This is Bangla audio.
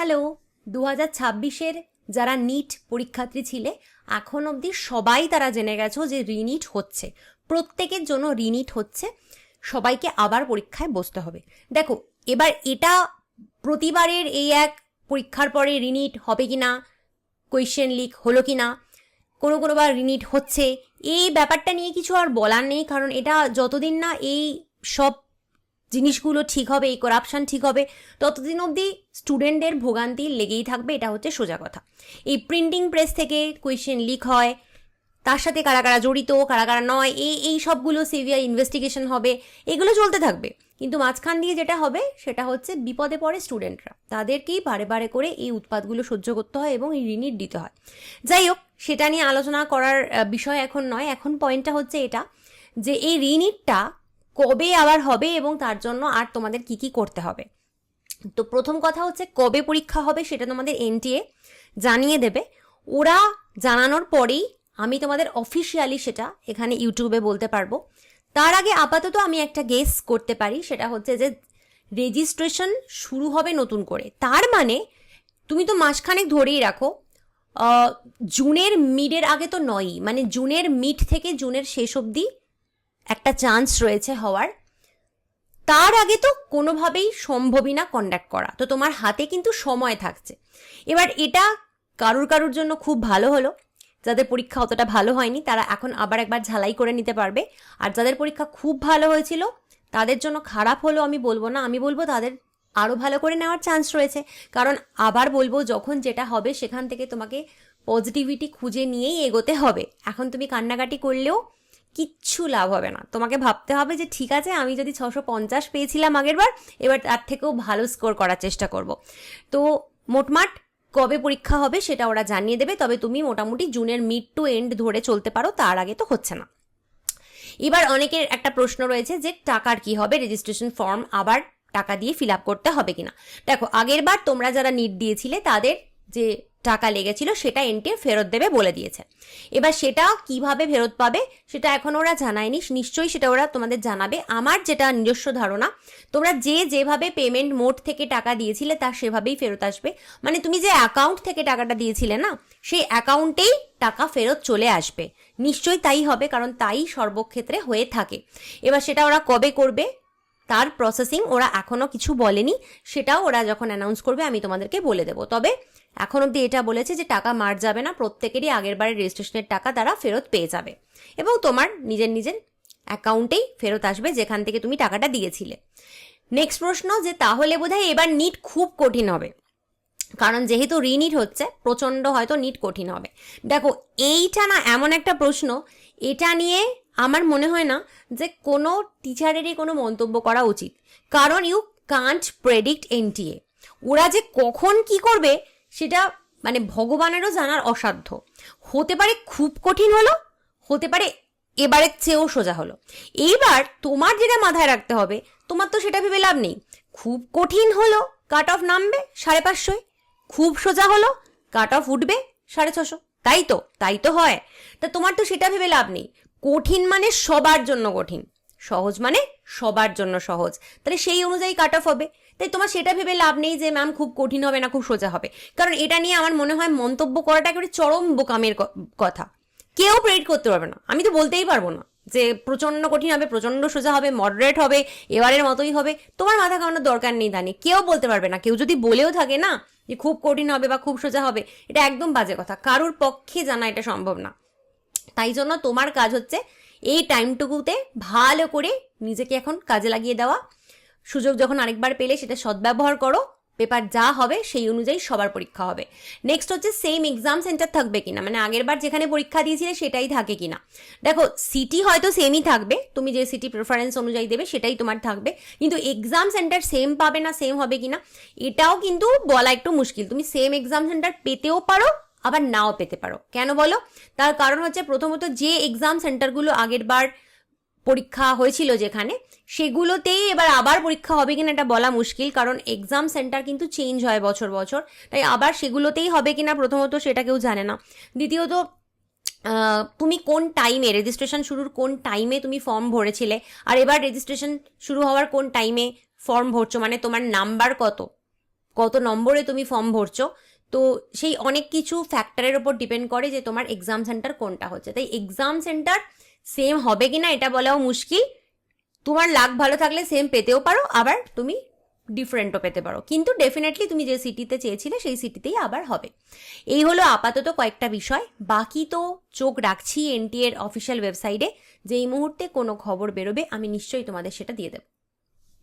হ্যালো, 2026-এর যারা নিট পরীক্ষার্থী ছিলে এখন অবধি সবাই তারা জেনে গেছো যে রিনিট হচ্ছে, প্রত্যেকের জন্য রিনিট হচ্ছে, সবাইকে আবার পরীক্ষায় বসতে হবে। দেখো, এবার এটা প্রতিবারের এই এক পরীক্ষার পরে রিনিট হবে কি না, কোয়েশ্চেন লিক হলো কি না, কোনোবার রিনিট হচ্ছে, এই ব্যাপারটা নিয়ে কিছু আর বলার নেই। কারণ এটা যতদিন না এই সব জিনিসগুলো ঠিক হবে, এই করাপশান ঠিক হবে, ততদিন অবধি স্টুডেন্টদের ভোগান্তি লেগেই থাকবে। এটা হচ্ছে সোজা কথা। এই প্রিন্টিং প্রেস থেকে কোয়েশ্চেন লিক হয়, তার সাথে কারা কারা জড়িত কারা কারা নয়, এই সবগুলো সিভিয়ার ইনভেস্টিগেশন হবে, এগুলো চলতে থাকবে। কিন্তু মাঝখান দিয়ে যেটা হবে সেটা হচ্ছে বিপদে পড়ে স্টুডেন্টরা, তাদেরকেই বারে বারে করে এই উৎপাতগুলো সহ্য করতে হয় এবং এই রিনিট দিতে হয়। যাই হোক, সেটা নিয়ে আলোচনা করার বিষয় এখন নয়। এখন পয়েন্টটা হচ্ছে এটা যে এই রিনিটটা কবে আবার হবে এবং তার জন্য আর তোমাদের কি কি করতে হবে। তো প্রথম কথা হচ্ছে কবে পরীক্ষা হবে সেটা তোমাদের এনটিএ জানিয়ে দেবে। ওরা জানানোর পরেই আমি তোমাদের অফিসিয়ালি সেটা এখানে ইউটিউবে বলতে পারবো। তার আগে আপাতত আমি একটা গেস করতে পারি, সেটা হচ্ছে যে রেজিস্ট্রেশন শুরু হবে নতুন করে। তার মানে তুমি তো মাসখানেক ধরেই রাখো, জুনের মিডের আগে তো নয়ই, মানে জুনের মিড থেকে জুনের শেষ অবধি একটা চান্স রয়েছে হওয়ার। তার আগে তো কোনোভাবেই সম্ভবই না কন্ডাক্ট করা, তো তোমার হাতে কিন্তু সময় থাকছে। এবার এটা কারুর জন্য খুব ভালো হলো, যাদের পরীক্ষা অতটা ভালো হয়নি তারা এখন আবার একবার ঝালাই করে নিতে পারবে। আর যাদের পরীক্ষা খুব ভালো হয়েছিল তাদের জন্য খারাপ হলো আমি বলবো না, আমি বলবো তাদের আরও ভালো করে নেওয়ার চান্স রয়েছে। কারণ আবার বলবো, যখন যেটা হবে সেখান থেকে তোমাকে পজিটিভিটি খুঁজে নিয়েই এগোতে হবে। এখন তুমি কান্নাকাটি করলেও কিচ্ছু লাভ হবে না। তোমাকে ভাবতে হবে যে ঠিক আছে, আমি যদি 650 পেয়েছিলাম আগের বার, এবার তার থেকেও ভালো স্কোর করার চেষ্টা করব। তো মোটমাট কবে পরীক্ষা হবে সেটা ওরা জানিয়ে দেবে, তবে তুমি মোটামুটি জুনের মিড টু এন্ড ধরে চলতে পারো, তার আগে তো হচ্ছে না। এবার অনেকের একটা প্রশ্ন রয়েছে যে টাকার কি হবে, রেজিস্ট্রেশন ফর্ম আবার টাকা দিয়ে ফিল আপ করতে হবে কিনা। দেখো, আগের বার তোমরা যারা নিট দিয়েছিলে তাদের যে টাকা লেগেছিল সেটা এনটিএ ফেরত দেবে বলে দিয়েছে। এবার সেটা কিভাবে ফেরত পাবে সেটা এখন ওরা জানায়নি, নিশ্চয়ই সেটা ওরা তোমাদের জানাবে। আমার যেটা নিজস্ব ধারণা, তোমরা যেভাবে পেমেন্ট মোড থেকে টাকা দিয়েছিলে তার সেভাবেই ফেরত আসবে। মানে তুমি যে অ্যাকাউন্ট থেকে টাকাটা দিয়েছিলে না, সেই অ্যাকাউন্টেই টাকা ফেরত চলে আসবে। নিশ্চয়ই তাই হবে, কারণ তাই সর্বক্ষেত্রে হয়ে থাকে। এবার সেটা ওরা কবে করবে তার প্রসেসিং ওরা এখনো কিছু বলেনি, সেটাও ওরা যখন অ্যানাউন্স করবে আমি তোমাদেরকে বলে দেবো। তবে এখন অব্দি এটা বলেছে যে টাকা মার যাবে না, প্রত্যেকেরই আগের বারের রেজিস্ট্রেশনের টাকা তারা ফেরত পেয়ে যাবে এবং তোমার নিজের অ্যাকাউন্টেই ফেরত আসবে যেখান থেকে তুমি টাকাটা দিয়েছিলে। নেক্সট প্রশ্ন, যে তাহলে বোধহয় এবার নিট খুব কঠিন হবে, কারণ যেহেতু রিনিট হচ্ছে প্রচণ্ড হয়তো নিট কঠিন হবে। দেখো, এইটা না এমন একটা প্রশ্ন, এটা নিয়ে আমার মনে হয় না যে কোনো টিচারেরই কোনো মন্তব্য করা উচিত। কারণ ইউ কান্ট প্রেডিক্ট এনটিএ, ওরা যে কখন কি করবে সেটা মানে ভগবানেরও জানার অসাধ্য। হতে পারে খুব কঠিন হলো, হতে পারে এবারের চেয়েও সোজা হলো। এইবার তোমার যেটা মাথায় রাখতে হবে, তোমার তো সেটা ভেবে লাভ নেই। খুব কঠিন হলো, কাট অফ নামবে 550, খুব সোজা হলো, কাট অফ উঠবে 650। তাই তো হয়। তা তোমার তো সেটা ভেবে লাভ নেই। কঠিন মানে সবার জন্য কঠিন, সহজ মানে সবার জন্য সহজ, তাহলে সেই অনুযায়ী কাট অফ হবে। তাই তোমার সেটা ভেবে লাভ নেই যে ম্যাম খুব কঠিন হবে না খুব সোজা হবে, কারণ এটা নিয়ে আমার মনে হয় মন্তব্য করাটা একেবারে চরম বোকামের কথা। কেউ প্রেডিক্ট করতে পারবে না, আমি তো বলতেই পারবো না যে প্রচন্ড কঠিন হবে, প্রচন্ড সোজা হবে, মডারেট হবে, এবারের মতোই হবে। তোমার মাথা কামানোর দরকার নেই, জানি কেউ বলতে পারবে না। কেউ যদি বলেও থাকে না যে খুব কঠিন হবে বা খুব সোজা হবে, এটা একদম বাজে কথা, কারোর পক্ষে জানা এটা সম্ভব না। তাই জন্য তোমার কাজ হচ্ছে এই টাইমটুকুতে ভালো করে নিজেকে এখন কাজে লাগিয়ে দেওয়া। সুযোগ যখন আরেকবার পেলে সেটা সদ্ব্যবহার করো, পেপার যা হবে সেই অনুযায়ী সবার পরীক্ষা হবে। নেক্সট হচ্ছে সেম এক্সাম সেন্টার থাকবে কিনা, মানে আগের বার যেখানে পরীক্ষা দিয়েছিলে সেটাই থাকে কিনা। দেখো, সিটি হয়তো সেমই থাকবে, তুমি যে সিটি প্রেফারেন্স অনুযায়ী দেবে সেটাই তোমার থাকবে, কিন্তু এক্সাম সেন্টার সেম পাবে না, সেম হবে কিনা এটাও কিন্তু বলা একটু মুশকিল। তুমি সেম এক্সাম সেন্টার পেতেও পারো আবার নাও পেতে পারো। কেন বলো? তার কারণ হচ্ছে প্রথমত যে এক্সাম সেন্টারগুলো আগের বার পরীক্ষা হয়েছিল যেখানে, সেগুলোতেই এবার আবার পরীক্ষা হবে কিনা এটা বলা মুশকিল, কারণ এক্সাম সেন্টার কিন্তু চেঞ্জ হয় বছর বছর। তাই আবার সেগুলোতেই হবে কিনা প্রথমত সেটা কেউ জানে না। দ্বিতীয়ত তুমি কোন টাইমে রেজিস্ট্রেশন শুরুর কোন টাইমে তুমি ফর্ম ভরেছিলে, আর এবার রেজিস্ট্রেশন শুরু হওয়ার কোন টাইমে ফর্ম ভরছো, মানে তোমার নাম্বার কত নম্বরে তুমি ফর্ম ভরছো। তো সেই অনেক কিছু ফ্যাক্টরের ওপর ডিপেন্ড করে যে তোমার এক্সাম সেন্টার কোনটা হচ্ছে। তাই এক্সাম সেন্টার সেম হবে কিনা এটা বলাও মুশকিল। তোমার লাক ভালো থাকলে সেম পেতেও পারো, আবার তুমি ডিফারেন্টও পেতে পারো, কিন্তু ডেফিনেটলি তুমি যে সিটিতে চেয়েছিলে সেই সিটিতেই আবার হবে। এই হলো আপাতত কয়েকটা বিষয়। বাকি তো চোখ রাখছি এনটিএর অফিসিয়াল ওয়েবসাইটে, যেই মুহূর্তে কোনো খবর বেরোবে আমি নিশ্চয়ই তোমাদের সেটা দিয়ে দেবো।